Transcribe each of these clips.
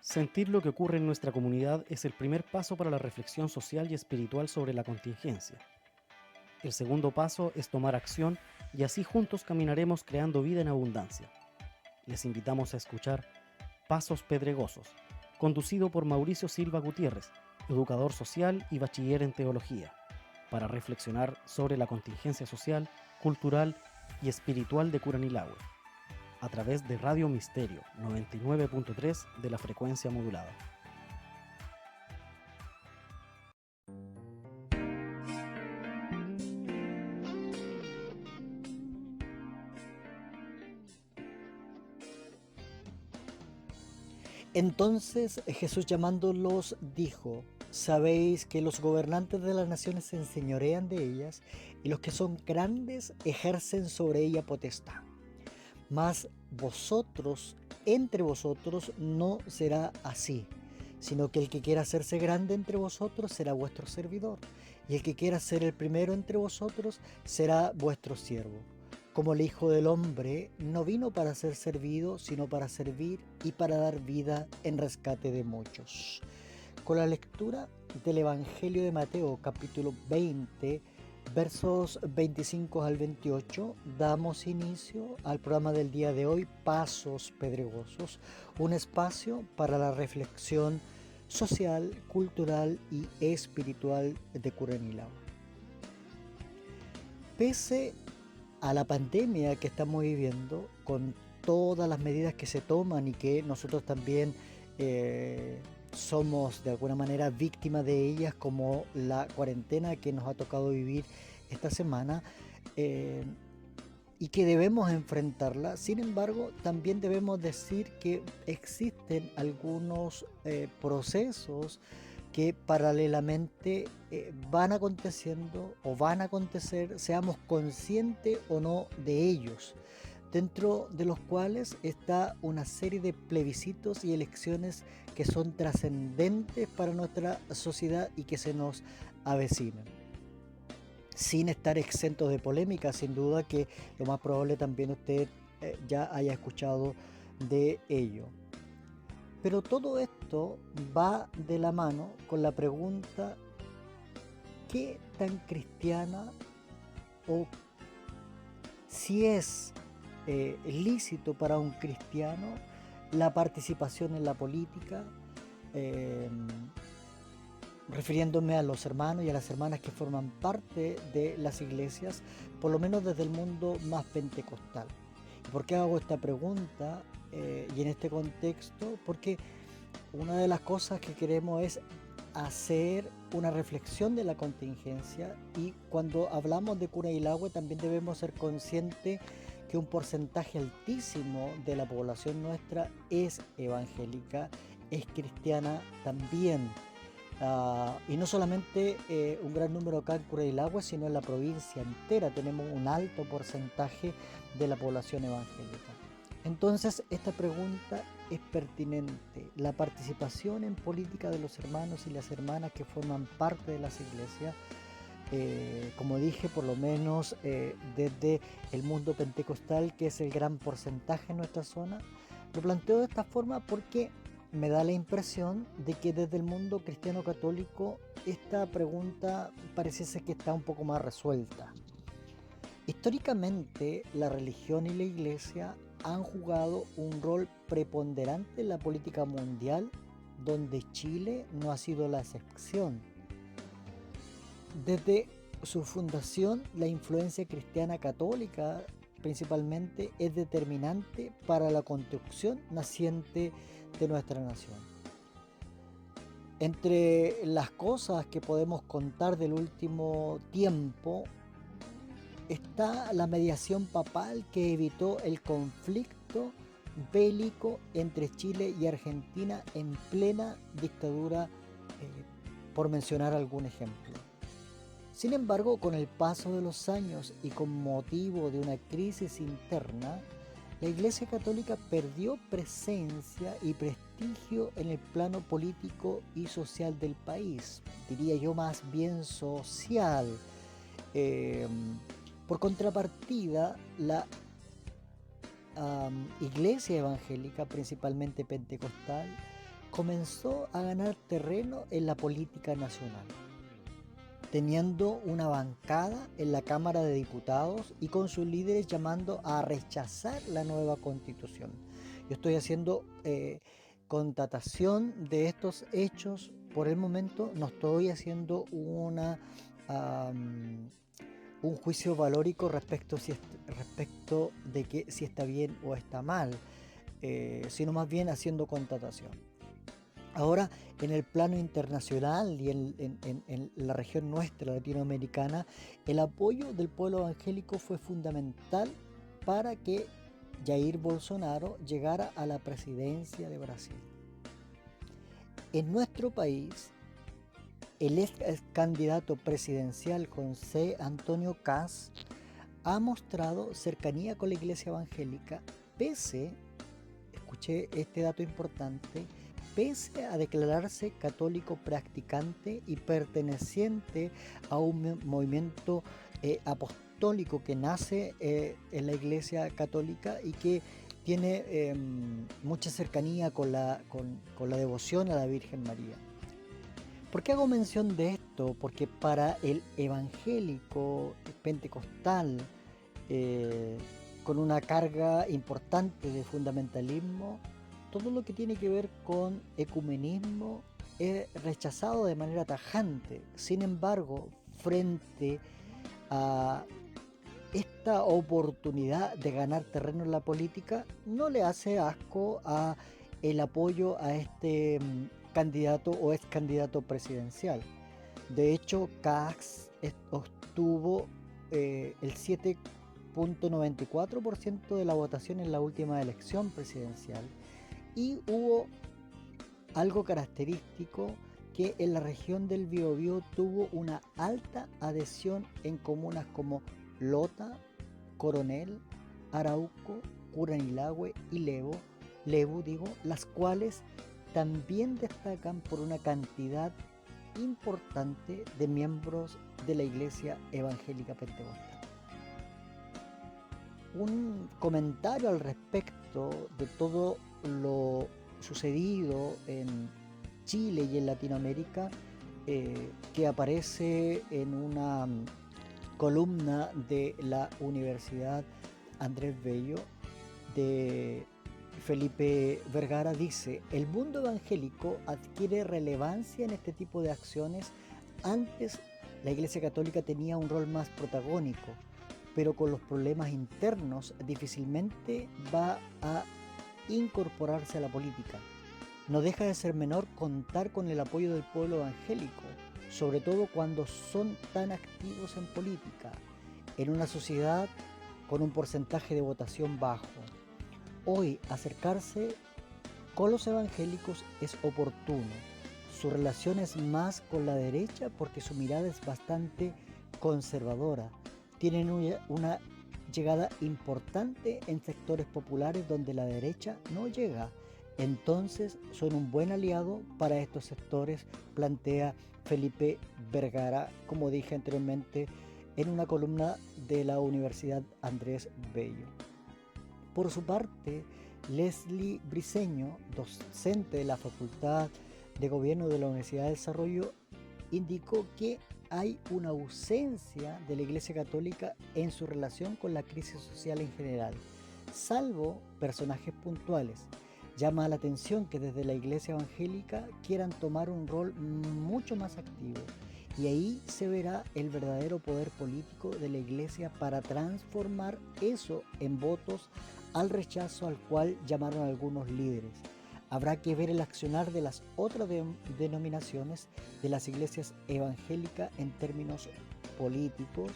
Sentir lo que ocurre en nuestra comunidad es el primer paso para la reflexión social y espiritual sobre la contingencia. El segundo paso es tomar acción y así juntos caminaremos creando vida en abundancia. Les invitamos a escuchar Pasos Pedregosos, conducido por Mauricio Silva Gutiérrez, educador social y bachiller en teología, para reflexionar sobre la contingencia social, cultural y espiritual de Curanilahue, a través de Radio Misterio 99.3 de la frecuencia modulada. Entonces Jesús llamándolos dijo: Sabéis que los gobernantes de las naciones se enseñorean de ellas, y los que son grandes ejercen sobre ella potestad. Mas vosotros, entre vosotros, no será así, sino que el que quiera hacerse grande entre vosotros será vuestro servidor, y el que quiera ser el primero entre vosotros será vuestro siervo. Como el Hijo del Hombre no vino para ser servido, sino para servir y para dar vida en rescate de muchos. Con la lectura del Evangelio de Mateo, capítulo 20, versos 25 al 28, damos inicio al programa del día de hoy, Pasos Pedregosos, un espacio para la reflexión social, cultural y espiritual de Curanilahue. Pese a la pandemia que estamos viviendo, con todas las medidas que se toman y que nosotros también somos de alguna manera víctimas de ellas, como la cuarentena que nos ha tocado vivir esta semana, y que debemos enfrentarla. Sin embargo, también debemos decir que existen algunos procesos que paralelamente van aconteciendo o van a acontecer, seamos conscientes o no de ellos, dentro de los cuales está una serie de plebiscitos y elecciones que son trascendentes para nuestra sociedad y que se nos avecinan. Sin estar exentos de polémica, sin duda que lo más probable también usted ya haya escuchado de ello. Pero todo esto va de la mano con la pregunta: ¿qué tan cristiana, o si es lícito para un cristiano la participación en la política? Refiriéndome a los hermanos y a las hermanas que forman parte de las iglesias, por lo menos desde el mundo más pentecostal. ¿Y por qué hago esta pregunta y en este contexto? Porque una de las cosas que queremos es hacer una reflexión de la contingencia, y cuando hablamos de Curanilahue también debemos ser conscientes que un porcentaje altísimo de la población nuestra es evangélica, es cristiana también. Y no solamente un gran número acá en Curanilahue, sino en la provincia entera tenemos un alto porcentaje de la población evangélica. Entonces esta pregunta es pertinente. La participación en política de los hermanos y las hermanas que forman parte de las iglesias, como dije, por lo menos desde el mundo pentecostal, que es el gran porcentaje en nuestra zona, lo planteo de esta forma porque me da la impresión de que desde el mundo cristiano católico esta pregunta pareciese que está un poco más resuelta. Históricamente, la religión y la iglesia han jugado un rol preponderante en la política mundial, donde Chile no ha sido la excepción. Desde su fundación, la influencia cristiana católica principalmente es determinante para la construcción naciente de nuestra nación. Entre las cosas que podemos contar del último tiempo está la mediación papal que evitó el conflicto bélico entre Chile y Argentina en plena dictadura, por mencionar algún ejemplo. Sin embargo, con el paso de los años y con motivo de una crisis interna, la Iglesia Católica perdió presencia y prestigio en el plano político y social del país, diría yo más bien social. Por contrapartida, la Iglesia evangélica, principalmente pentecostal, comenzó a ganar terreno en la política nacional, teniendo una bancada en la Cámara de Diputados y con sus líderes llamando a rechazar la nueva constitución. Yo estoy haciendo constatación de estos hechos por el momento, no estoy haciendo un juicio valórico respecto de que si está bien o está mal, sino más bien haciendo constatación. Ahora, en el plano internacional y en la región nuestra latinoamericana, el apoyo del pueblo evangélico fue fundamental para que Jair Bolsonaro llegara a la presidencia de Brasil. En nuestro país, el ex candidato presidencial José Antonio Kast ha mostrado cercanía con la iglesia evangélica escuché este dato importante, pese a declararse católico practicante y perteneciente a un movimiento apostólico que nace en la Iglesia Católica y que tiene mucha cercanía con la devoción a la Virgen María. ¿Por qué hago mención de esto? Porque para el evangélico pentecostal, con una carga importante de fundamentalismo, todo lo que tiene que ver con ecumenismo es rechazado de manera tajante. Sin embargo, frente a esta oportunidad de ganar terreno en la política, no le hace asco a el apoyo a este candidato o ex candidato presidencial. De hecho, Kast obtuvo el 7,94% de la votación en la última elección presidencial. Y hubo algo característico, que en la región del Biobío tuvo una alta adhesión en comunas como Lota, Coronel, Arauco, Curanilahue y Lebu, las cuales también destacan por una cantidad importante de miembros de la Iglesia Evangélica Pentecostal. Un comentario al respecto de todo lo sucedido en Chile y en Latinoamérica, que aparece en una columna de la Universidad Andrés Bello de Felipe Vergara, dice: el mundo evangélico adquiere relevancia en este tipo de acciones. Antes la Iglesia Católica tenía un rol más protagónico, pero con los problemas internos difícilmente va a incorporarse a la política. No deja de ser menor contar con el apoyo del pueblo evangélico, sobre todo cuando son tan activos en política, en una sociedad con un porcentaje de votación bajo. Hoy acercarse con los evangélicos es oportuno. Su relación es más con la derecha porque su mirada es bastante conservadora. Tienen una llegada importante en sectores populares donde la derecha no llega. Entonces son un buen aliado para estos sectores, plantea Felipe Vergara, como dije anteriormente, en una columna de la Universidad Andrés Bello. Por su parte, Leslie Briceño, docente de la Facultad de Gobierno de la Universidad de Desarrollo, indicó que hay una ausencia de la Iglesia Católica en su relación con la crisis social en general, salvo personajes puntuales. Llama la atención que desde la Iglesia Evangélica quieran tomar un rol mucho más activo, y ahí se verá el verdadero poder político de la Iglesia para transformar eso en votos al rechazo al cual llamaron algunos líderes. Habrá que ver el accionar de las otras denominaciones de las iglesias evangélicas en términos políticos,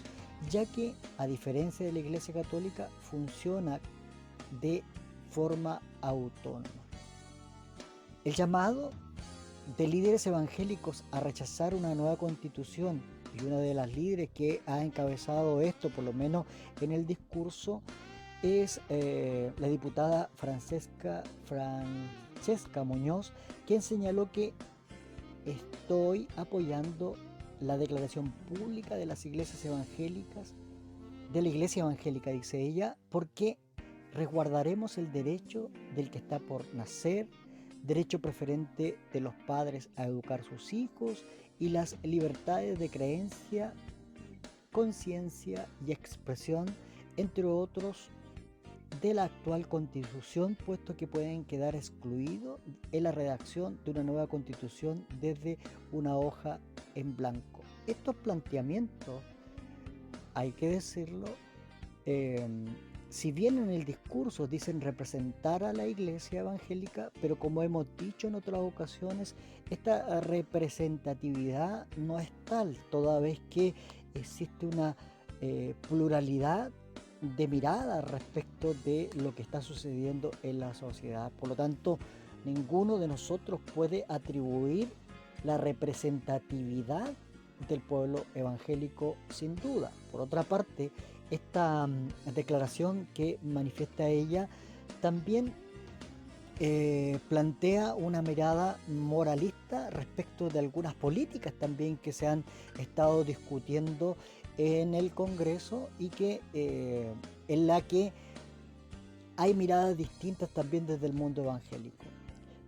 ya que, a diferencia de la Iglesia Católica, funciona de forma autónoma. El llamado de líderes evangélicos a rechazar una nueva constitución, y una de las líderes que ha encabezado esto, por lo menos en el discurso, es la diputada Francesca Muñoz, quien señaló que estoy apoyando la declaración pública de las iglesias evangélicas, de la Iglesia Evangélica, dice ella, porque resguardaremos el derecho del que está por nacer derecho preferente de los padres a educar a sus hijos y las libertades de creencia, conciencia y expresión, entre otros, de la actual Constitución, puesto que pueden quedar excluidos en la redacción de una nueva Constitución desde una hoja en blanco. Estos planteamientos, hay que decirlo, eh, si bien en el discurso dicen representar a la Iglesia evangélica, pero como hemos dicho en otras ocasiones, esta representatividad no es tal, toda vez que existe una pluralidad de mirada respecto de lo que está sucediendo en la sociedad. Por lo tanto, ninguno de nosotros puede atribuir la representatividad del pueblo evangélico sin duda. Por otra parte, esta declaración que manifiesta ella también plantea una mirada moralista respecto de algunas políticas también que se han estado discutiendo en el Congreso y que en la que hay miradas distintas también desde el mundo evangélico.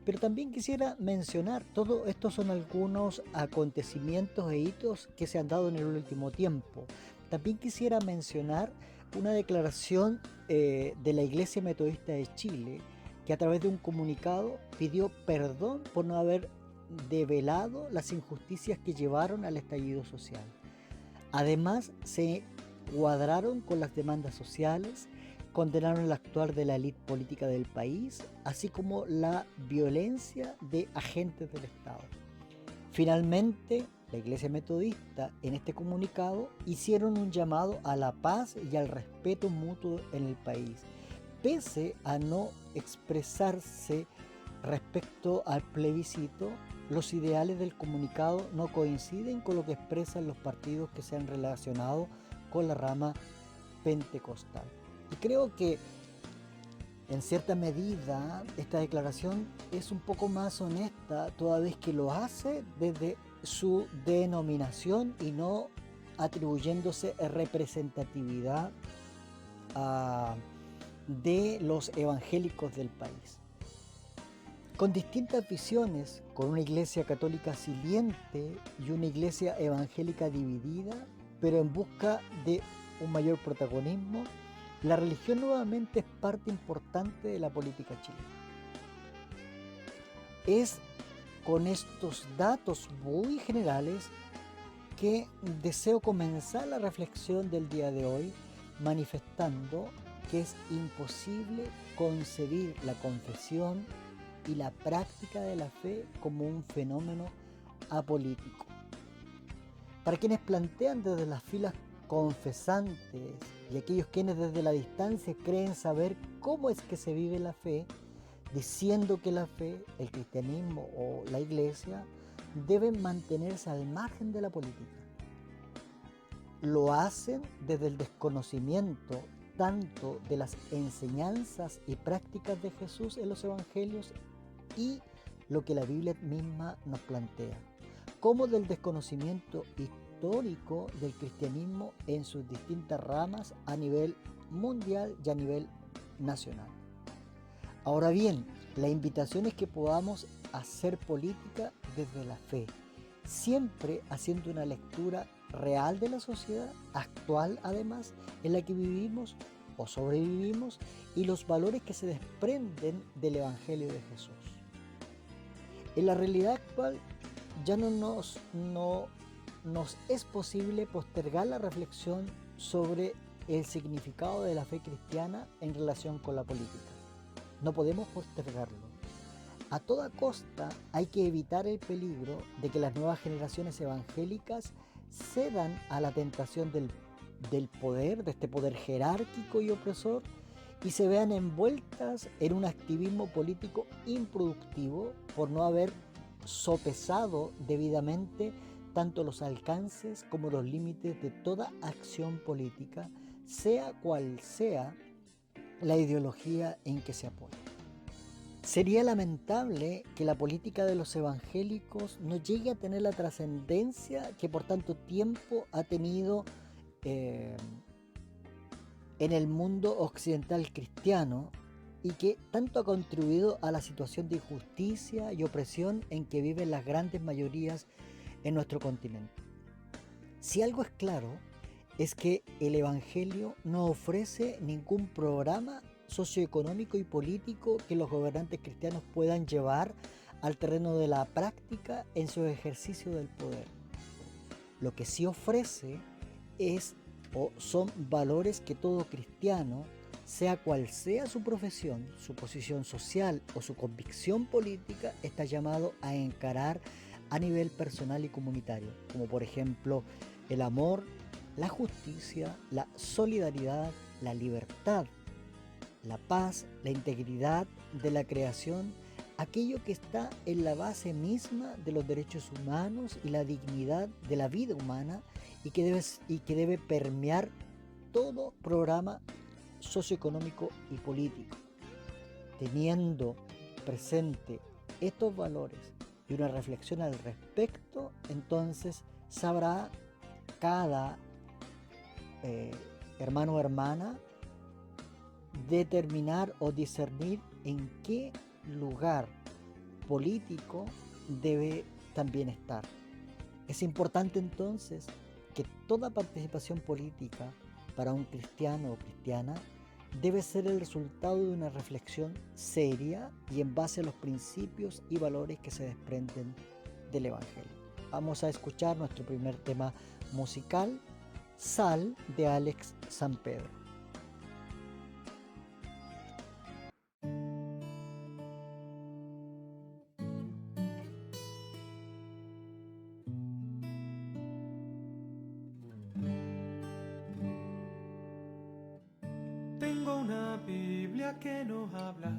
Pero también quisiera mencionar, todo estos son algunos acontecimientos e hitos que se han dado en el último tiempo. También quisiera mencionar una declaración de la Iglesia Metodista de Chile, que a través de un comunicado pidió perdón por no haber develado las injusticias que llevaron al estallido social. Además, se cuadraron con las demandas sociales, condenaron el actuar de la élite política del país, así como la violencia de agentes del Estado. Finalmente, la Iglesia Metodista en este comunicado hicieron un llamado a la paz y al respeto mutuo en el país, pese a no expresarse respecto al plebiscito. Los ideales del comunicado no coinciden con lo que expresan los partidos que se han relacionado con la rama pentecostal. Y creo que en cierta medida esta declaración es un poco más honesta, toda vez que lo hace desde su denominación y no atribuyéndose representatividad de los evangélicos del país. Con distintas visiones, con una iglesia católica siliente y una iglesia evangélica dividida, pero en busca de un mayor protagonismo, la religión nuevamente es parte importante de la política chilena. Es con estos datos muy generales que deseo comenzar la reflexión del día de hoy manifestando que es imposible concebir la confesión y la práctica de la fe como un fenómeno apolítico. Para quienes plantean desde las filas confesantes y aquellos quienes desde la distancia creen saber cómo es que se vive la fe, diciendo que la fe, el cristianismo o la iglesia deben mantenerse al margen de la política. Lo hacen desde el desconocimiento tanto de las enseñanzas y prácticas de Jesús en los evangelios y lo que la Biblia misma nos plantea, como del desconocimiento histórico del cristianismo en sus distintas ramas a nivel mundial y a nivel nacional. Ahora bien, la invitación es que podamos hacer política desde la fe, siempre haciendo una lectura real de la sociedad actual, además, en la que vivimos o sobrevivimos, y los valores que se desprenden del Evangelio de Jesús. En la realidad actual ya no nos es posible postergar la reflexión sobre el significado de la fe cristiana en relación con la política. No podemos postergarlo. A toda costa hay que evitar el peligro de que las nuevas generaciones evangélicas cedan a la tentación del poder, de este poder jerárquico y opresor, y se vean envueltas en un activismo político improductivo por no haber sopesado debidamente tanto los alcances como los límites de toda acción política, sea cual sea la ideología en que se apoya. Sería lamentable que la política de los evangélicos no llegue a tener la trascendencia que por tanto tiempo ha tenido en el mundo occidental cristiano, y que tanto ha contribuido a la situación de injusticia y opresión en que viven las grandes mayorías en nuestro continente. Si algo es claro, es que el Evangelio no ofrece ningún programa socioeconómico y político que los gobernantes cristianos puedan llevar al terreno de la práctica en su ejercicio del poder. Lo que sí ofrece es o son valores que todo cristiano, sea cual sea su profesión, su posición social o su convicción política, está llamado a encarar a nivel personal y comunitario, como por ejemplo el amor, la justicia, la solidaridad, la libertad, la paz, la integridad de la creación, aquello que está en la base misma de los derechos humanos y la dignidad de la vida humana y que debe permear todo programa socioeconómico y político. Teniendo presente estos valores y una reflexión al respecto, entonces sabrá cada hermano o hermana determinar o discernir en qué lugar político debe también estar. Es importante entonces que toda participación política para un cristiano o cristiana debe ser el resultado de una reflexión seria y en base a los principios y valores que se desprenden del Evangelio. Vamos a escuchar nuestro primer tema musical, Sal, de Alex Sampedro. Tengo una Biblia que nos habla,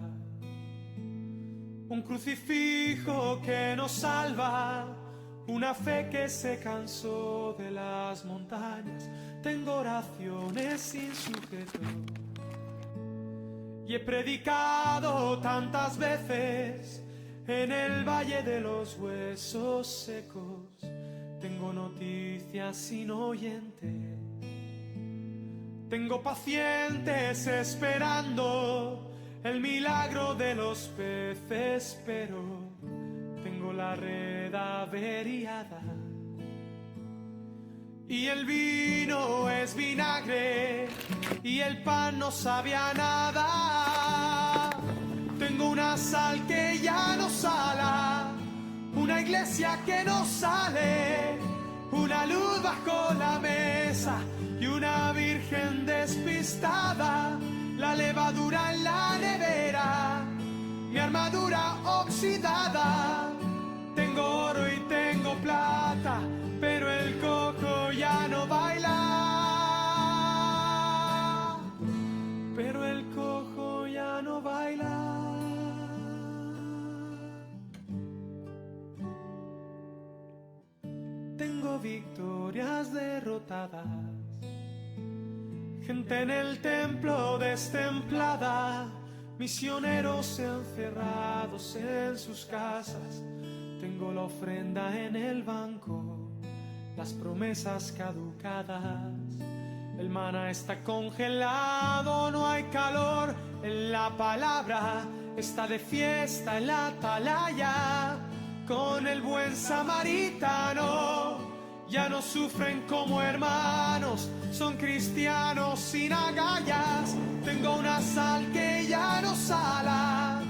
un crucifijo que nos salva, una fe que se cansó de las montañas. Tengo oraciones sin sujeto y he predicado tantas veces en el valle de los huesos secos. Tengo noticias sin oyentes. Tengo pacientes esperando el milagro de los peces, pero tengo la red averiada y el vino es vinagre y el pan no sabe a nada. Tengo una sal que ya no sala, una iglesia que no sale, una luz bajo la mesa y una virgen despistada, la levadura en la nevera, mi armadura oxidada. Tengo oro y tengo plata, pero el cojo ya no baila. Pero el cojo ya no baila. Tengo victorias derrotadas, gente en el templo destemplada, misioneros encerrados en sus casas. Tengo la ofrenda en el banco, las promesas caducadas. El maná está congelado, no hay calor en la palabra. Está de fiesta en la atalaya con el buen samaritano. Ya no sufren como hermanos, son cristianos sin agallas. Tengo una sal que ya no sala,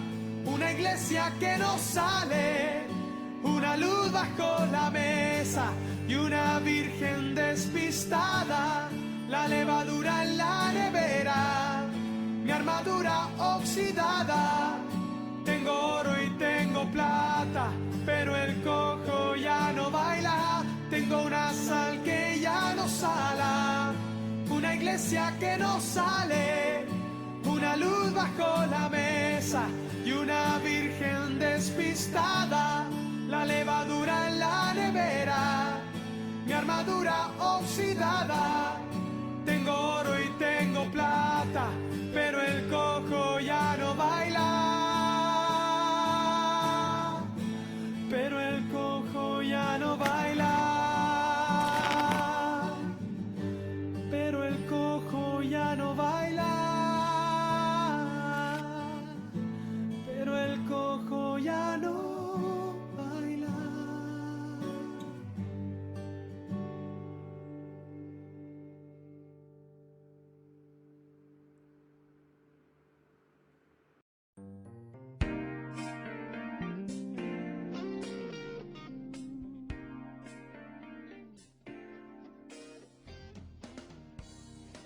una iglesia que no sale, una luz bajo la mesa y una virgen despistada, la levadura en la nevera, mi armadura oxidada. Tengo oro y tengo plata, pero el cojo ya no baila. Tengo una sal que ya no sala, una iglesia que no sale, una luz bajo la mesa y una virgen despistada, la levadura en la nevera, mi armadura oxidada. Tengo oro y tengo plata, pero el cojo ya no baila. Pero el cojo ya no baila. Pero el cojo ya no baila.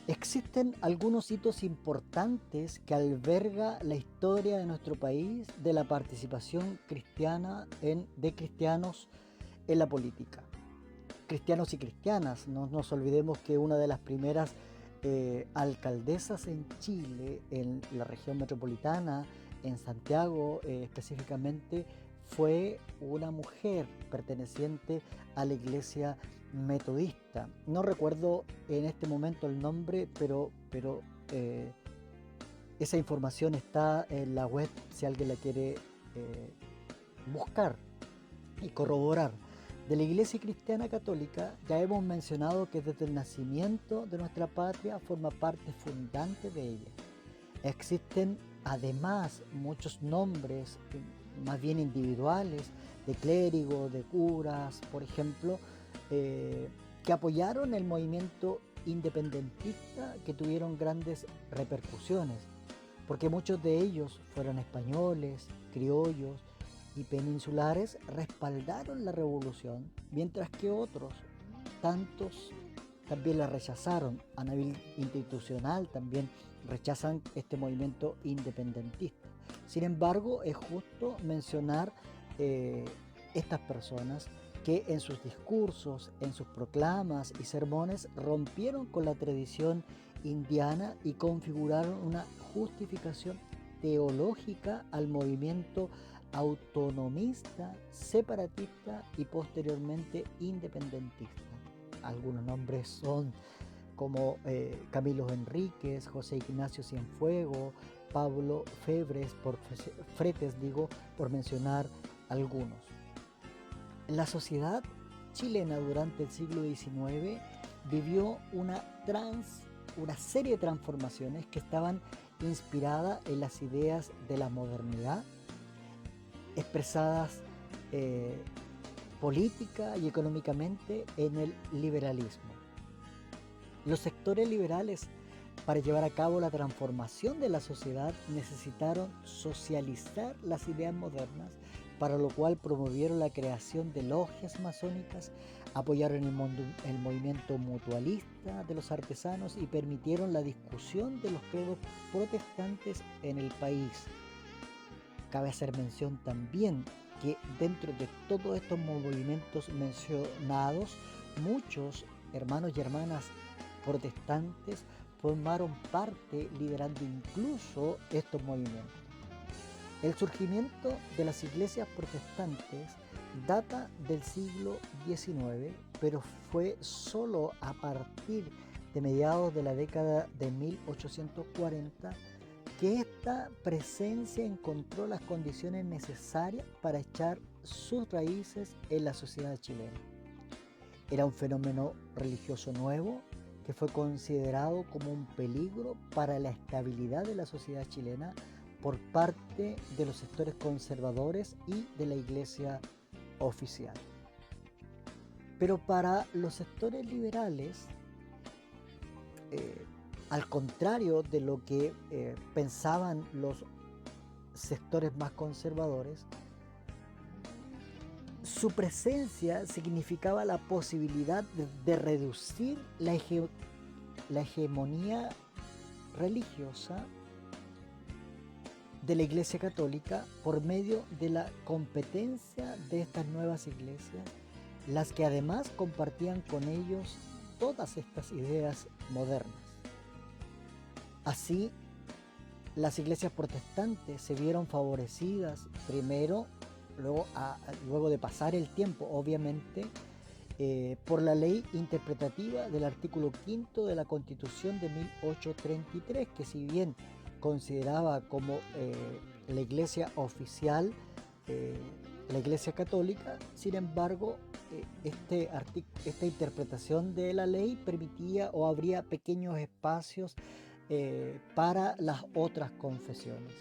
Existen algunos hitos importantes que alberga la historia de nuestro país de la participación cristiana de cristianos en la política. Cristianos y cristianas, no nos olvidemos que una de las primeras alcaldesas en Chile, en la región metropolitana, en Santiago específicamente, fue una mujer perteneciente a la iglesia metodista. No recuerdo en este momento el nombre, pero esa información está en la web si alguien la quiere buscar y corroborar. De la Iglesia Cristiana Católica ya hemos mencionado que desde el nacimiento de nuestra patria forma parte fundante de ella. Existen además muchos nombres, más bien individuales, de clérigos, de curas, por ejemplo, que apoyaron el movimiento independentista, que tuvieron grandes repercusiones, porque muchos de ellos fueron españoles, criollos y peninsulares, respaldaron la revolución, mientras que otros, tantos, también la rechazaron. A nivel institucional también rechazan este movimiento independentista. Sin embargo, es justo mencionar estas personas que en sus discursos, en sus proclamas y sermones rompieron con la tradición indiana y configuraron una justificación teológica al movimiento autonomista, separatista y posteriormente independentista. Algunos nombres son como Camilo Enríquez, José Ignacio Cienfuegos, Pablo Fretes, por mencionar algunos. La sociedad chilena durante el siglo XIX vivió una serie de transformaciones que estaban inspiradas en las ideas de la modernidad, expresadas política y económicamente en el liberalismo. Los sectores liberales, para llevar a cabo la transformación de la sociedad, necesitaron socializar las ideas modernas, para lo cual promovieron la creación de logias masónicas, apoyaron el movimiento mutualista de los artesanos y permitieron la discusión de los credos protestantes en el país. Cabe hacer mención también que dentro de todos estos movimientos mencionados, muchos hermanos y hermanas protestantes formaron parte, liderando incluso estos movimientos. El surgimiento de las iglesias protestantes data del siglo XIX, pero fue solo a partir de mediados de la década de 1840 que esta presencia encontró las condiciones necesarias para echar sus raíces en la sociedad chilena. Era un fenómeno religioso nuevo que fue considerado como un peligro para la estabilidad de la sociedad chilena por parte de los sectores conservadores y de la iglesia oficial. Pero para los sectores liberales, al contrario de lo que pensaban los sectores más conservadores, su presencia significaba la posibilidad de reducir la hegemonía religiosa de la Iglesia Católica por medio de la competencia de estas nuevas iglesias, las que además compartían con ellos todas estas ideas modernas. Así, las iglesias protestantes se vieron favorecidas primero, luego de pasar el tiempo, obviamente, por la ley interpretativa del artículo 5 de la Constitución de 1833, que si bien consideraba como la iglesia oficial la iglesia católica, sin embargo, esta interpretación de la ley permitía o abría pequeños espacios para las otras confesiones.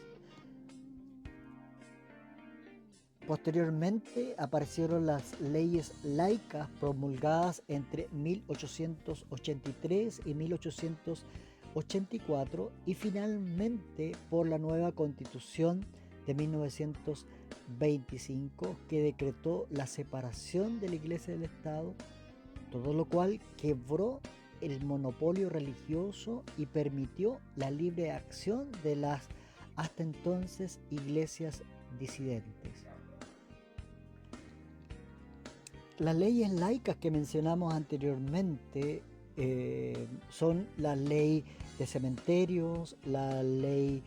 Posteriormente aparecieron las leyes laicas promulgadas entre 1883 y 1884 y finalmente por la nueva Constitución de 1925 que decretó la separación de la Iglesia del Estado, todo lo cual quebró el monopolio religioso y permitió la libre acción de las hasta entonces iglesias disidentes. Las leyes laicas que mencionamos anteriormente son la ley de cementerios, la ley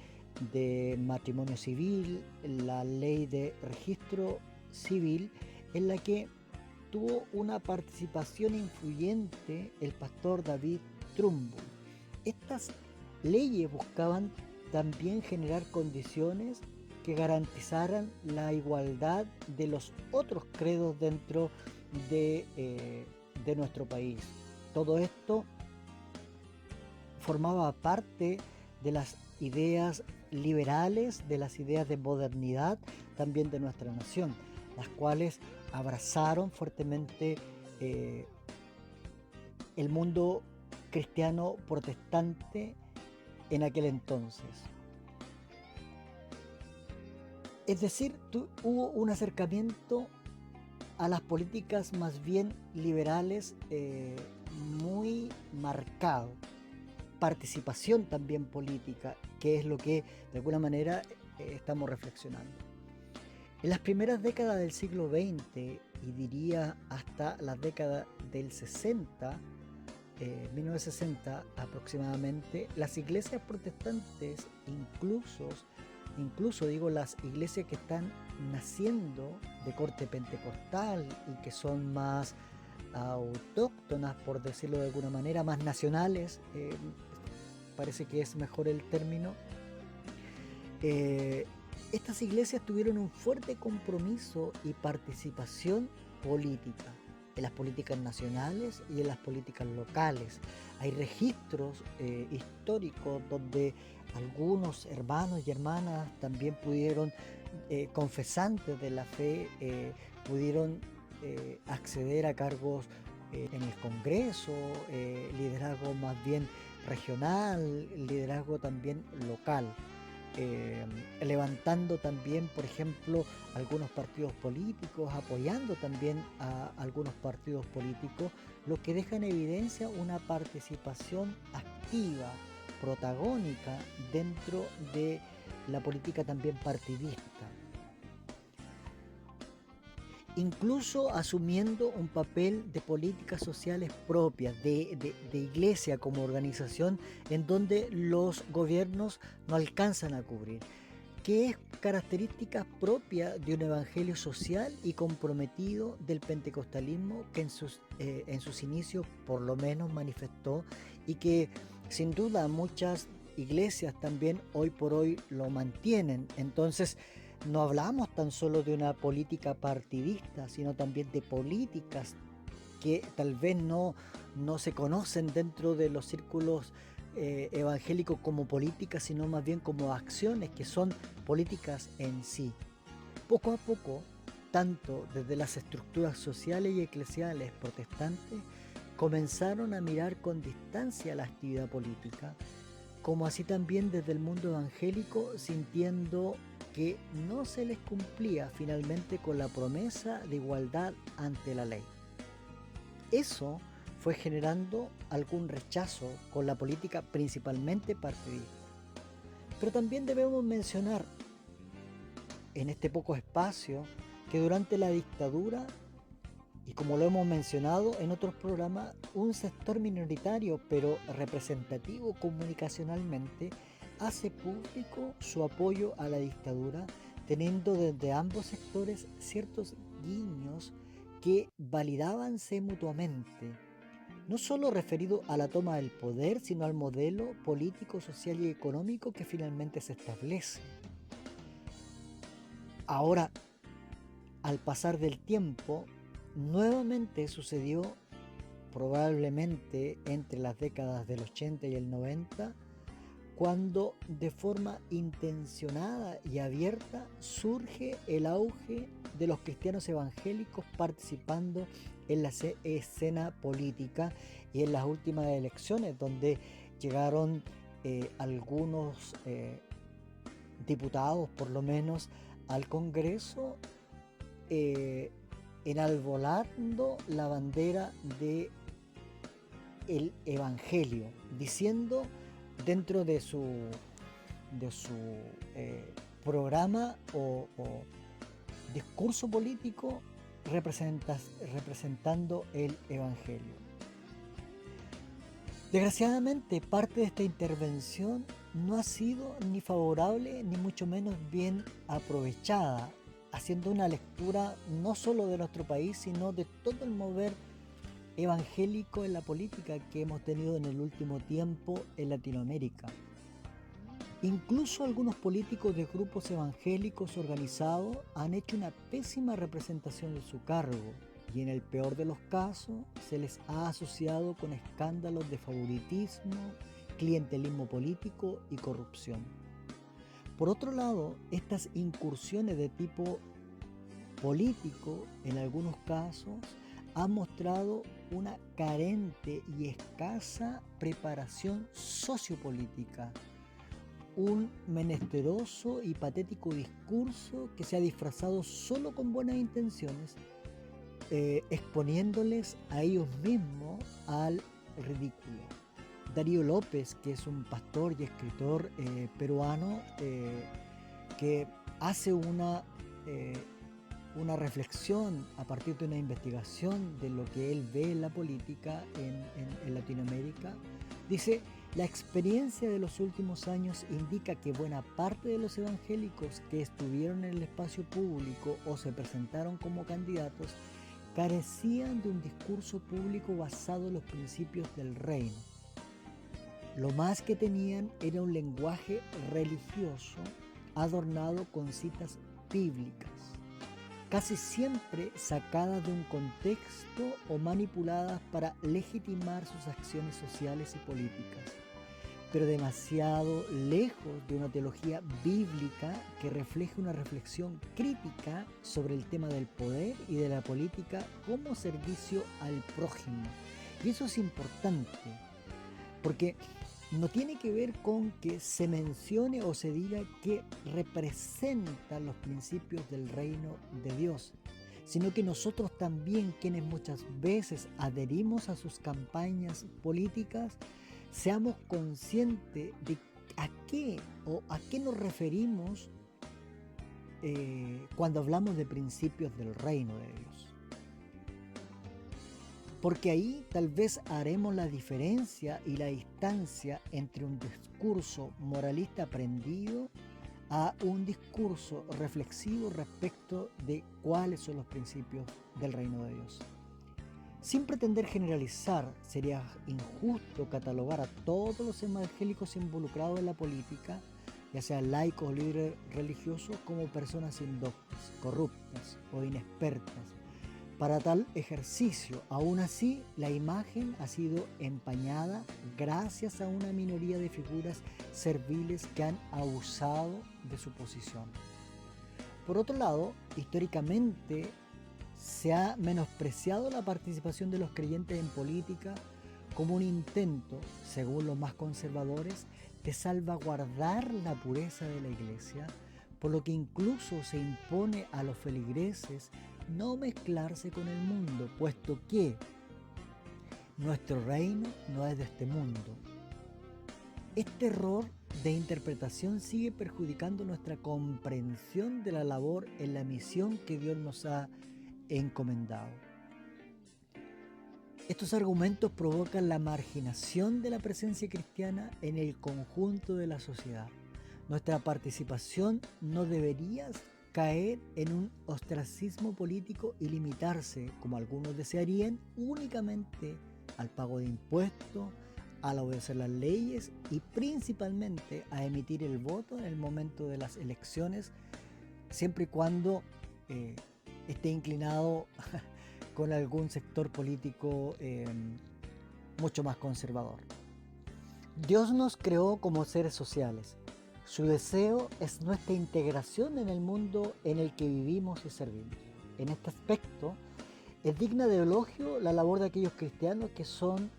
de matrimonio civil, la ley de registro civil, en la que tuvo una participación influyente el pastor David Trumbull. Estas leyes buscaban también generar condiciones que garantizaran la igualdad de los otros credos dentro de nuestro país. Todo esto formaba parte de las ideas liberales, de las ideas de modernidad también de nuestra nación, las cuales abrazaron fuertemente el mundo cristiano protestante en aquel entonces. Es decir, hubo un acercamiento a las políticas más bien liberales muy marcado. Participación también política, que es lo que de alguna manera estamos reflexionando. En las primeras décadas del siglo XX, y diría hasta las décadas del 60, 1960 aproximadamente, las iglesias protestantes, incluso digo las iglesias que están naciendo de corte pentecostal y que son más autóctonas, por decirlo de alguna manera, más nacionales, parece que es mejor el término, estas iglesias tuvieron un fuerte compromiso y participación política en las políticas nacionales y en las políticas locales. Hay registros históricos donde algunos hermanos y hermanas también pudieron, confesantes de la fe, pudieron acceder a cargos en el Congreso, liderazgo más bien regional, liderazgo también local. Levantando también, por ejemplo, algunos partidos políticos, apoyando también a algunos partidos políticos, lo que deja en evidencia una participación activa, protagónica dentro de la política también partidista. Incluso asumiendo un papel de políticas sociales propias, de iglesia como organización en donde los gobiernos no alcanzan a cubrir, que es característica propia de un evangelio social y comprometido del pentecostalismo que en sus inicios por lo menos manifestó, y que sin duda muchas iglesias también hoy por hoy lo mantienen. Entonces, no hablamos tan solo de una política partidista, sino también de políticas que tal vez no se conocen dentro de los círculos evangélicos como políticas, sino más bien como acciones que son políticas en sí. Poco a poco, tanto desde las estructuras sociales y eclesiales protestantes, comenzaron a mirar con distancia la actividad política, como así también desde el mundo evangélico, sintiendo que no se les cumplía finalmente con la promesa de igualdad ante la ley. Eso fue generando algún rechazo con la política principalmente partidista. Pero también debemos mencionar en este poco espacio que durante la dictadura, y como lo hemos mencionado en otros programas, un sector minoritario pero representativo comunicacionalmente hace público su apoyo a la dictadura, teniendo desde ambos sectores ciertos guiños que validábanse mutuamente, no solo referido a la toma del poder, sino al modelo político, social y económico que finalmente se establece. Ahora, al pasar del tiempo, nuevamente sucedió, probablemente entre las décadas del 80 y el 90, cuando de forma intencionada y abierta surge el auge de los cristianos evangélicos participando en la escena política y en las últimas elecciones, donde llegaron algunos diputados, por lo menos, al Congreso, enarbolando la bandera de el Evangelio, diciendo dentro de su programa o discurso político representando el Evangelio. Desgraciadamente, parte de esta intervención no ha sido ni favorable ni mucho menos bien aprovechada, haciendo una lectura no solo de nuestro país, sino de todo el mover evangélico en la política que hemos tenido en el último tiempo en Latinoamérica. Incluso algunos políticos de grupos evangélicos organizados han hecho una pésima representación de su cargo y en el peor de los casos se les ha asociado con escándalos de favoritismo, clientelismo político y corrupción. Por otro lado, estas incursiones de tipo político en algunos casos han mostrado una carente y escasa preparación sociopolítica, un menesteroso y patético discurso que se ha disfrazado solo con buenas intenciones, exponiéndoles a ellos mismos al ridículo. Darío López, que es un pastor y escritor peruano, que hace una reflexión a partir de una investigación de lo que él ve en la política en Latinoamérica, dice: la experiencia de los últimos años indica que buena parte de los evangélicos que estuvieron en el espacio público o se presentaron como candidatos carecían de un discurso público basado en los principios del reino. Lo más que tenían era un lenguaje religioso adornado con citas bíblicas, casi siempre sacadas de un contexto o manipuladas para legitimar sus acciones sociales y políticas, pero demasiado lejos de una teología bíblica que refleje una reflexión crítica sobre el tema del poder y de la política como servicio al prójimo. Y eso es importante, porque no tiene que ver con que se mencione o se diga que representan los principios del reino de Dios, sino que nosotros también, quienes muchas veces adherimos a sus campañas políticas, seamos conscientes de a qué nos referimos cuando hablamos de principios del reino de Dios. Porque ahí tal vez haremos la diferencia y la distancia entre un discurso moralista aprendido a un discurso reflexivo respecto de cuáles son los principios del reino de Dios. Sin pretender generalizar, sería injusto catalogar a todos los evangélicos involucrados en la política, ya sean laicos o líderes religiosos, como personas indoctas, corruptas o inexpertas. Para tal ejercicio, aún así, la imagen ha sido empañada gracias a una minoría de figuras serviles que han abusado de su posición. Por otro lado, históricamente se ha menospreciado la participación de los creyentes en política como un intento, según los más conservadores, de salvaguardar la pureza de la Iglesia, por lo que incluso se impone a los feligreses no mezclarse con el mundo, puesto que nuestro reino no es de este mundo. Este error de interpretación sigue perjudicando nuestra comprensión de la labor en la misión que Dios nos ha encomendado. Estos argumentos provocan la marginación de la presencia cristiana en el conjunto de la sociedad. Nuestra participación no debería caer en un ostracismo político y limitarse, como algunos desearían, únicamente al pago de impuestos, al obedecer las leyes y principalmente a emitir el voto en el momento de las elecciones, siempre y cuando esté inclinado con algún sector político mucho más conservador. Dios nos creó como seres sociales. Su deseo es nuestra integración en el mundo en el que vivimos y servimos. En este aspecto, es digna de elogio la labor de aquellos cristianos que son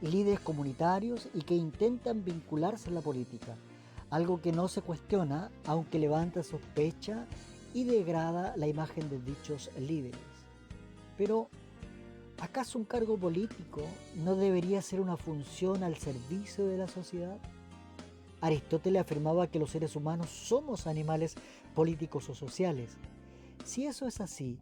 líderes comunitarios y que intentan vincularse a la política, algo que no se cuestiona, aunque levanta sospecha y degrada la imagen de dichos líderes. Pero ¿Acaso un cargo político no debería ser una función al servicio de la sociedad? Aristóteles afirmaba que los seres humanos somos animales políticos o sociales. Si eso es así,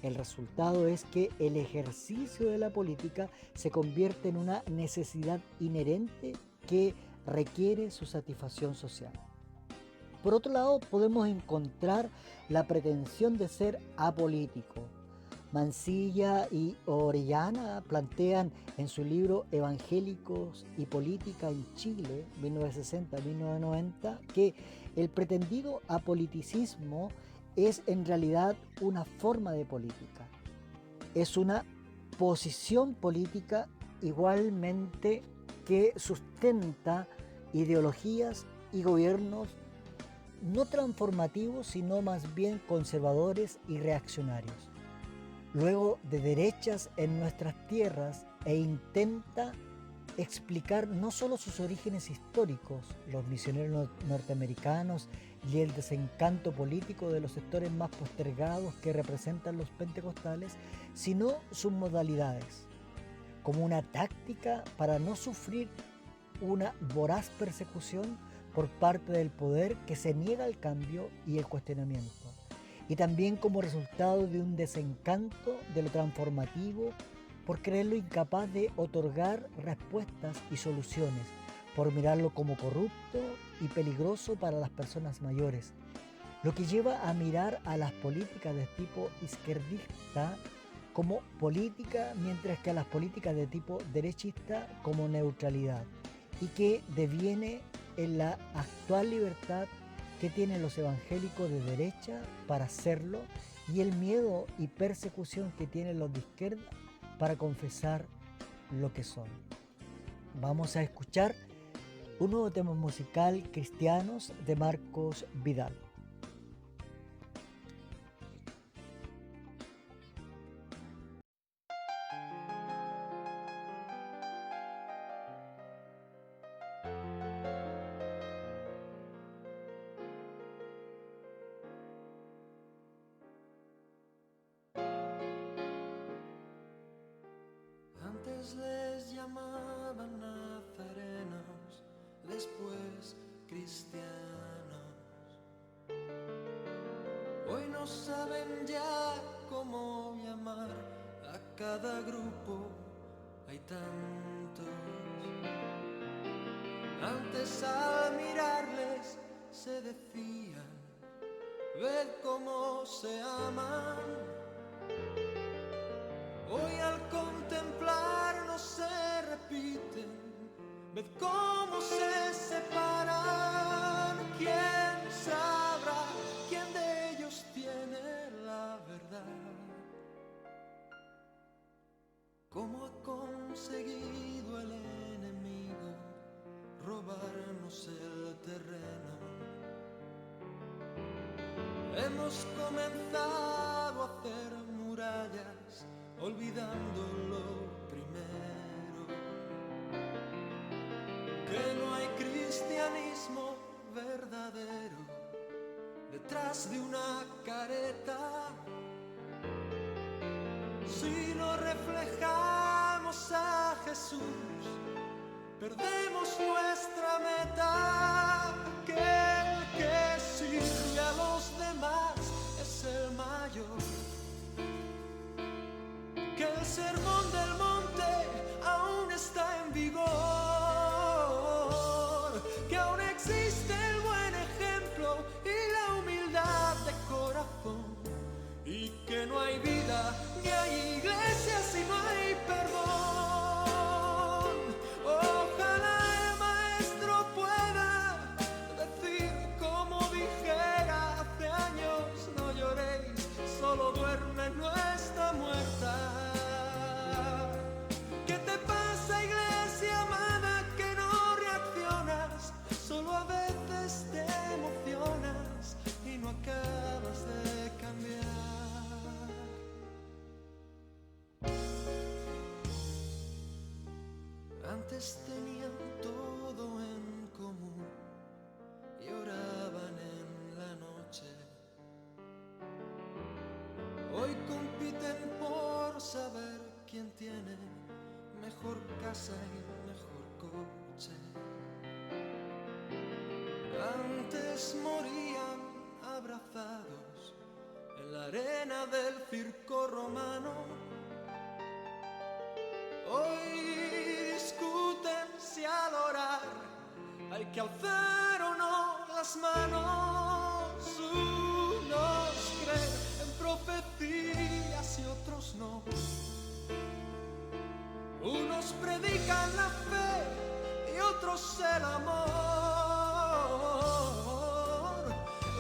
el resultado es que el ejercicio de la política se convierte en una necesidad inherente que requiere su satisfacción social. Por otro lado, podemos encontrar la pretensión de ser apolítico. Mansilla y Orellana plantean en su libro Evangélicos y Política en Chile, 1960-1990, que el pretendido apoliticismo es en realidad una forma de política. Es una posición política igualmente que sustenta ideologías y gobiernos no transformativos, sino más bien conservadores y reaccionarios. Luego de derechas en nuestras tierras e intenta explicar no solo sus orígenes históricos, los misioneros norteamericanos y el desencanto político de los sectores más postergados que representan los pentecostales, sino sus modalidades, como una táctica para no sufrir una voraz persecución por parte del poder que se niega al cambio y el cuestionamiento, y también como resultado de un desencanto de lo transformativo por creerlo incapaz de otorgar respuestas y soluciones, por mirarlo como corrupto y peligroso para las personas mayores, lo que lleva a mirar a las políticas de tipo izquierdista como política, mientras que a las políticas de tipo derechista como neutralidad, y que deviene en la actual libertad que tienen los evangélicos de derecha para hacerlo y el miedo y persecución que tienen los de izquierda para confesar lo que son. Vamos a escuchar un nuevo tema musical, Cristianos, de Marcos Vidal. Antes les llamaban nazarenos, después cristianos. Hoy no saben ya cómo llamar a cada grupo, hay tantos. Antes al mirarles se decían, ved cómo se aman. Hoy al contemplarnos se repiten, ved cómo se separan. ¿Quién sabrá quién de ellos tiene la verdad? ¿Cómo ha conseguido el enemigo robarnos el terreno? Hemos comenzado a hacer murallas olvidando lo primero, que no hay cristianismo verdadero detrás de una careta. Si no reflejamos a Jesús, perdemos nuestra meta, que el que sirve a los demás es el mayor. Que el sermón del monte aún está en vigor, que aún existe el buen ejemplo y la humildad de corazón, y que no hay vida ni hay iglesia si no hay perdón. Ojalá el maestro pueda decir como dijera hace años, no lloréis, solo duerme, no está muerta. quien tiene mejor casa y mejor coche. Antes morían abrazados en la arena del circo romano. Hoy discuten si al orar hay que alzar o no las manos. Unos creen en profecías y otros no. Unos predican la fe y otros el amor.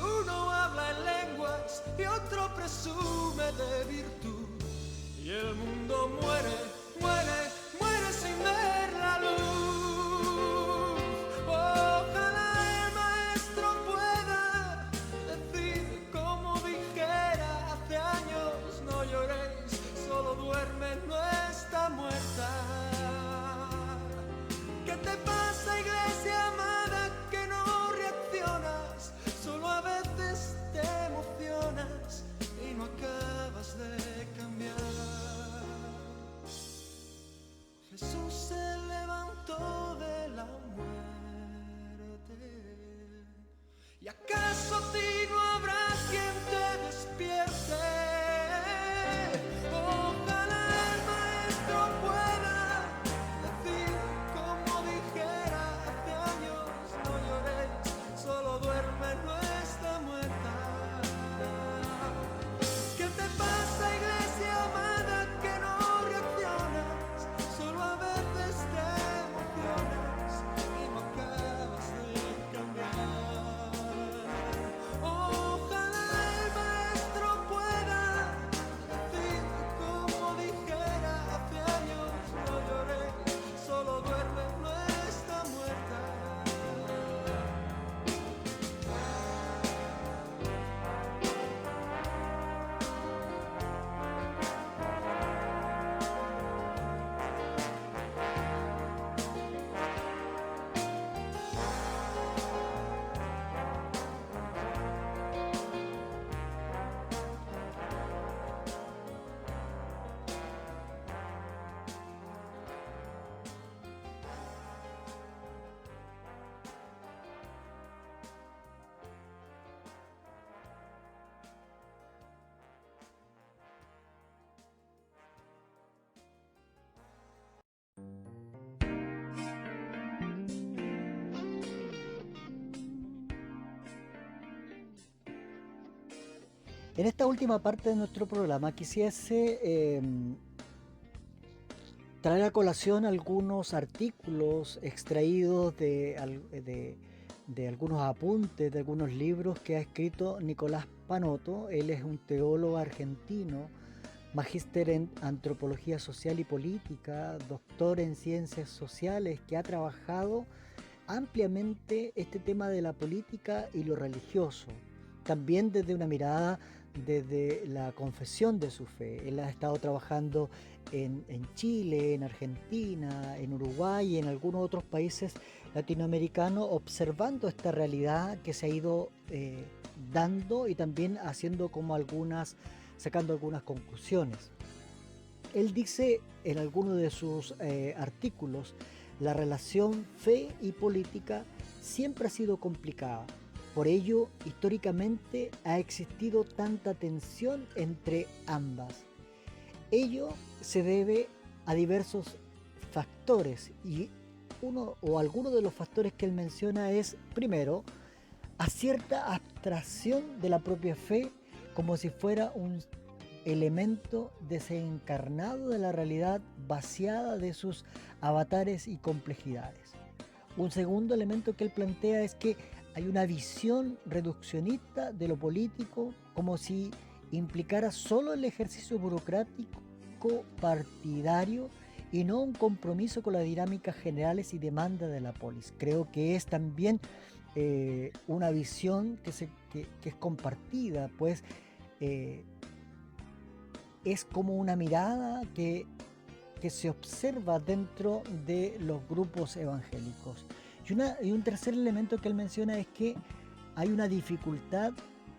Uno habla en lenguas y otro presume de virtud. Y el mundo muere, muere, muere sin ver la luz. Ojalá el maestro pueda decir como dijera hace años: no lloréis, solo duerme, no está muerta. ¿Qué te pasa, iglesia amada, que no reaccionas? Solo a veces te emocionas y no acabas de cambiar. Jesús se levantó de la muerte. ¿Y acaso a ti no habrá quien te despierte? Ojalá el maestro pueda decir como dijera hace años: no lloréis, solo duerme, no está muerta. ¿Qué te pasa, iglesia amada, que no reaccionas? Solo a veces te emocionas y no acabas de cambiar. Ojalá el maestro pueda decir como dijera hace años: no lloréis, solo duerme, no está muerta. En esta última parte de nuestro programa quisiese traer a colación algunos artículos extraídos de algunos apuntes, de algunos libros que ha escrito Nicolás Panotto. Él es un teólogo argentino, magíster en antropología social y política, doctor en ciencias sociales, que ha trabajado ampliamente este tema de la política y lo religioso, también desde una mirada desde la confesión de su fe. Él ha estado trabajando en Chile, en Argentina, en Uruguay y en algunos otros países latinoamericanos, observando esta realidad que se ha ido dando y también haciendo como sacando algunas conclusiones. Él dice en algunos de sus artículos: la relación fe y política siempre ha sido complicada. Por ello, históricamente ha existido tanta tensión entre ambas. Ello se debe a diversos factores, y uno o algunos de los factores que él menciona es, primero, a cierta abstracción de la propia fe, como si fuera un elemento desencarnado de la realidad, vaciada de sus avatares y complejidades. Un segundo elemento que él plantea es que hay una visión reduccionista de lo político, como si implicara solo el ejercicio burocrático partidario y no un compromiso con las dinámicas generales y demandas de la polis. Creo que es también una visión que es compartida, pues es como una mirada que se observa dentro de los grupos evangélicos. Y un tercer elemento que él menciona es que hay una dificultad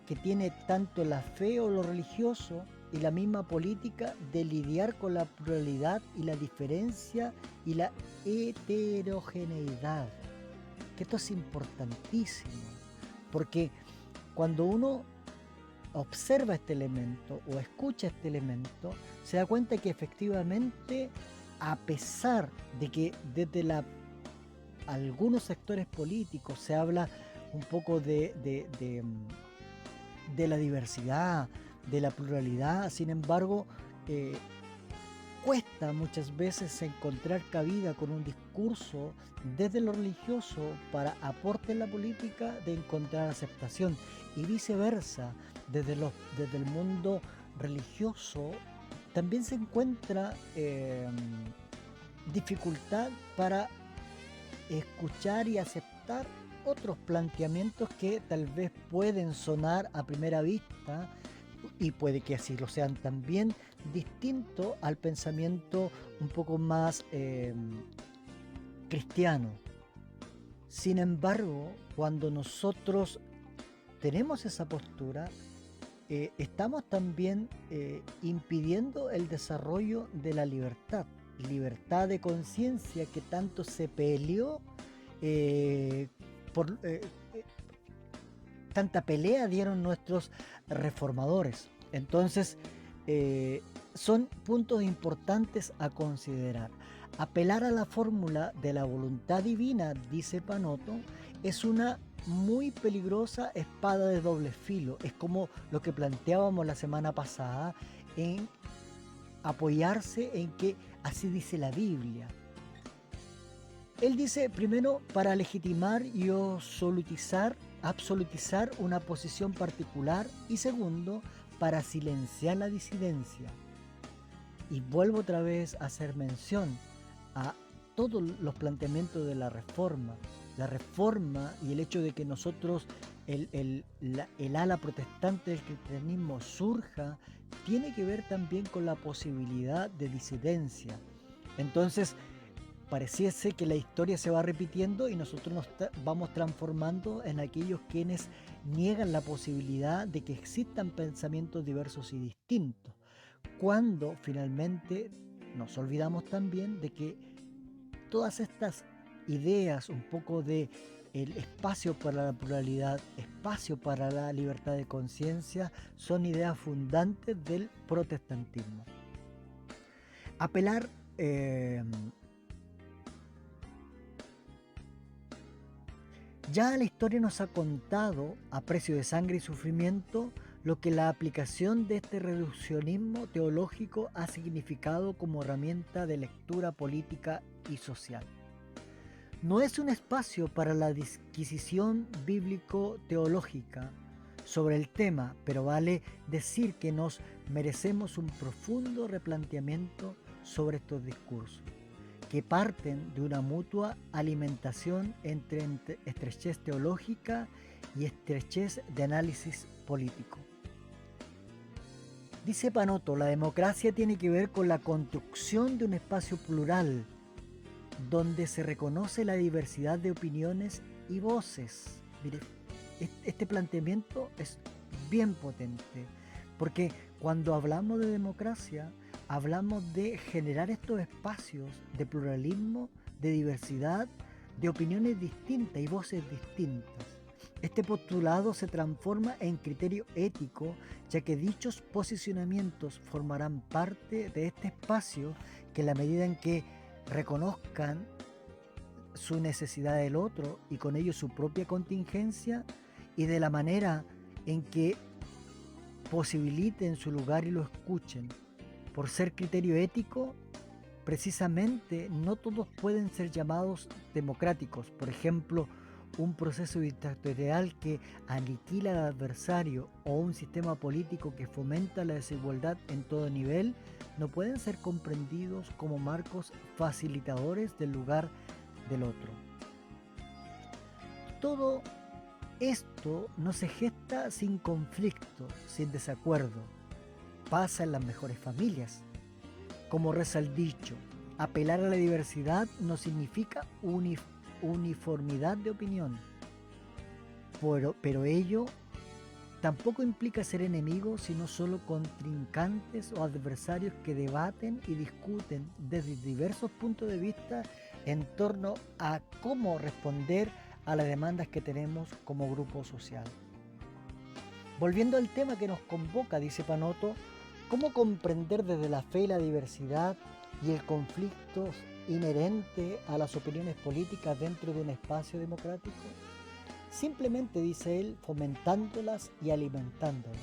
que tiene tanto la fe o lo religioso y la misma política de lidiar con la pluralidad y la diferencia y la heterogeneidad. Que esto es importantísimo, porque cuando uno observa este elemento o escucha este elemento, se da cuenta que efectivamente, a pesar de que desde algunos sectores políticos se habla un poco de la diversidad, de la pluralidad, sin embargo, cuesta muchas veces encontrar cabida con un discurso desde lo religioso para aporte en la política de encontrar aceptación, y viceversa, desde el mundo religioso también se encuentra dificultad para escuchar y aceptar otros planteamientos que tal vez pueden sonar a primera vista, y puede que así lo sean también, distinto al pensamiento un poco más cristiano. Sin embargo, cuando nosotros tenemos esa postura, estamos también impidiendo el desarrollo de la libertad de conciencia que tanto se peleó, tanta pelea dieron nuestros reformadores. Entonces, son puntos importantes a considerar. Apelar a la fórmula de la voluntad divina, dice Panotto, es una muy peligrosa espada de doble filo. Es como lo que planteábamos la semana pasada, en apoyarse en que así dice la Biblia. Él dice, primero, para legitimar y absolutizar una posición particular, y segundo, para silenciar la disidencia. Y vuelvo otra vez a hacer mención a todos los planteamientos de la reforma y el hecho de que nosotros, el ala protestante del cristianismo surja, tiene que ver también con la posibilidad de disidencia. Entonces, pareciese que la historia se va repitiendo y nosotros nos vamos transformando en aquellos quienes niegan la posibilidad de que existan pensamientos diversos y distintos, cuando finalmente nos olvidamos también de que todas estas ideas, un poco de el espacio para la pluralidad, espacio para la libertad de conciencia, son ideas fundantes del protestantismo. Apelar ya la historia nos ha contado, a precio de sangre y sufrimiento, lo que la aplicación de este reduccionismo teológico ha significado como herramienta de lectura política y social. No es un espacio para la disquisición bíblico-teológica sobre el tema, pero vale decir que nos merecemos un profundo replanteamiento sobre estos discursos, que parten de una mutua alimentación entre estrechez teológica y estrechez de análisis político. Dice Panotto, la democracia tiene que ver con la construcción de un espacio plural, donde se reconoce la diversidad de opiniones y voces. Mire, este planteamiento es bien potente, porque cuando hablamos de democracia, hablamos de generar estos espacios de pluralismo, de diversidad, de opiniones distintas y voces distintas. Este postulado se transforma en criterio ético, ya que dichos posicionamientos formarán parte de este espacio que, en la medida en que reconozcan su necesidad del otro y con ello su propia contingencia, y de la manera en que posibiliten su lugar y lo escuchen. Por ser criterio ético, precisamente no todos pueden ser llamados democráticos. Por ejemplo, un proceso dictatorial que aniquila al adversario o un sistema político que fomenta la desigualdad en todo nivel no pueden ser comprendidos como marcos facilitadores del lugar del otro. Todo esto no se gesta sin conflicto, sin desacuerdo. Pasa en las mejores familias. Como reza el dicho, apelar a la diversidad no significa uniformidad de opinión, pero ello Tampoco implica ser enemigos, sino solo contrincantes o adversarios que debaten y discuten desde diversos puntos de vista en torno a cómo responder a las demandas que tenemos como grupo social. Volviendo al tema que nos convoca, dice Panoto, ¿cómo comprender desde la fe y la diversidad y el conflicto inherente a las opiniones políticas dentro de un espacio democrático? Simplemente, dice él, fomentándolas y alimentándolas.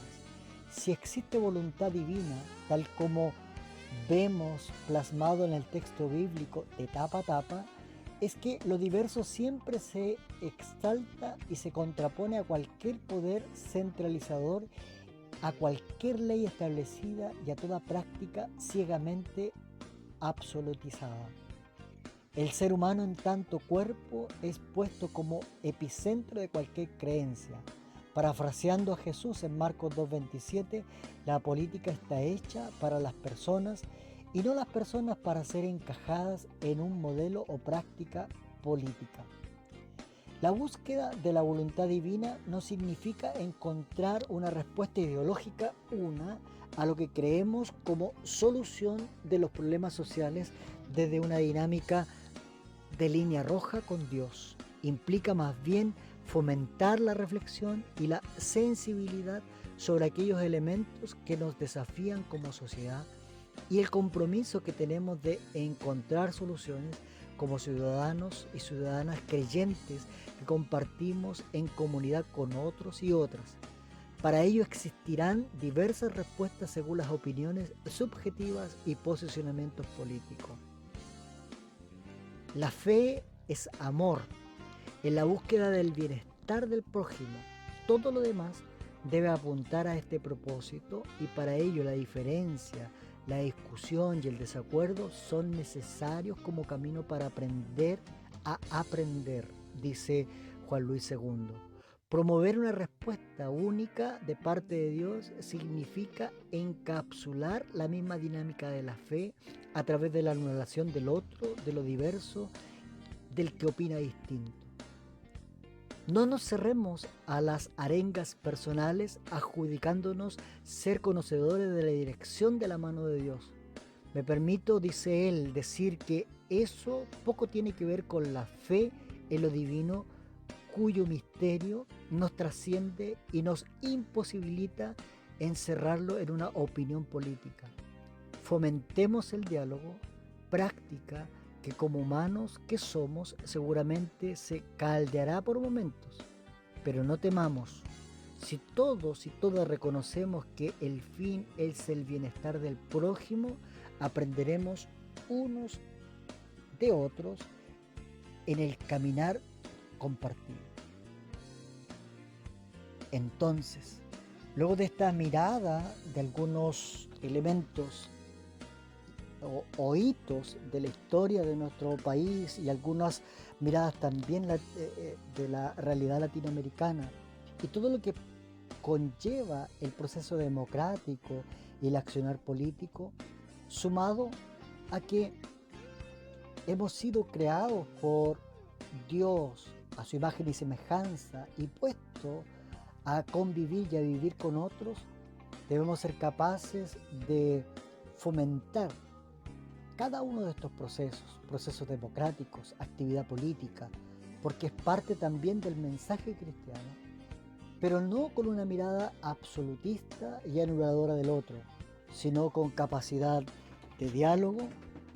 Si existe voluntad divina, tal como vemos plasmado en el texto bíblico de tapa a tapa, es que lo diverso siempre se exalta y se contrapone a cualquier poder centralizador, a cualquier ley establecida y a toda práctica ciegamente absolutizada. El ser humano en tanto cuerpo es puesto como epicentro de cualquier creencia. Parafraseando a Jesús en Marcos 2:27, la política está hecha para las personas y no las personas para ser encajadas en un modelo o práctica política. La búsqueda de la voluntad divina no significa encontrar una respuesta ideológica a lo que creemos como solución de los problemas sociales desde una dinámica de línea roja con Dios. Implica más bien fomentar la reflexión y la sensibilidad sobre aquellos elementos que nos desafían como sociedad y el compromiso que tenemos de encontrar soluciones como ciudadanos y ciudadanas creyentes que compartimos en comunidad con otros y otras. Para ello existirán diversas respuestas según las opiniones subjetivas y posicionamientos políticos. La fe es amor, en la búsqueda del bienestar del prójimo. Todo lo demás debe apuntar a este propósito y para ello la diferencia, la discusión y el desacuerdo son necesarios como camino para aprender a aprender, dice Juan Luis II. Promover una respuesta única de parte de Dios significa encapsular la misma dinámica de la fe a través de la anulación del otro, de lo diverso, del que opina distinto. No nos cerremos a las arengas personales adjudicándonos ser conocedores de la dirección de la mano de Dios. Me permito, dice él, decir que eso poco tiene que ver con la fe en lo divino, cuyo misterio nos trasciende y nos imposibilita encerrarlo en una opinión política. Fomentemos el diálogo, práctica que como humanos que somos seguramente se caldeará por momentos, pero no temamos. Si todos y todas reconocemos que el fin es el bienestar del prójimo, aprenderemos unos de otros en el caminar compartido. Entonces, luego de esta mirada de algunos elementos o hitos de la historia de nuestro país y algunas miradas también de la realidad latinoamericana y todo lo que conlleva el proceso democrático y el accionar político, sumado a que hemos sido creados por Dios a su imagen y semejanza y puesto a convivir y a vivir con otros, debemos ser capaces de fomentar cada uno de estos procesos democráticos, actividad política, porque es parte también del mensaje cristiano, pero no con una mirada absolutista y anuladora del otro, sino con capacidad de diálogo,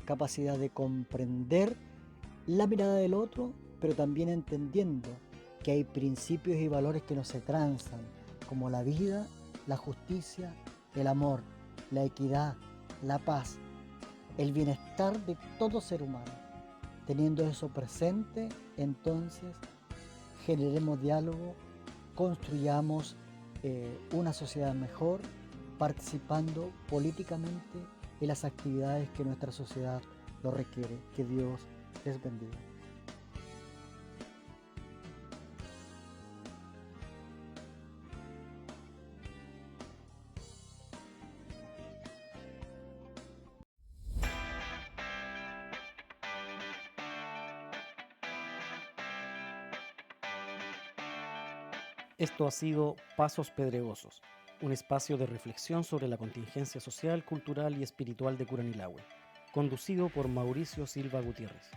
capacidad de comprender la mirada del otro, pero también entendiendo que hay principios y valores que no se transan, como la vida, la justicia, el amor, la equidad, la paz, el bienestar de todo ser humano. Teniendo eso presente, entonces generemos diálogo, construyamos una sociedad mejor, participando políticamente en las actividades que nuestra sociedad lo requiere. Que Dios les bendiga. Esto ha sido Pasos Pedregosos, un espacio de reflexión sobre la contingencia social, cultural y espiritual de Curanilahue, conducido por Mauricio Silva Gutiérrez.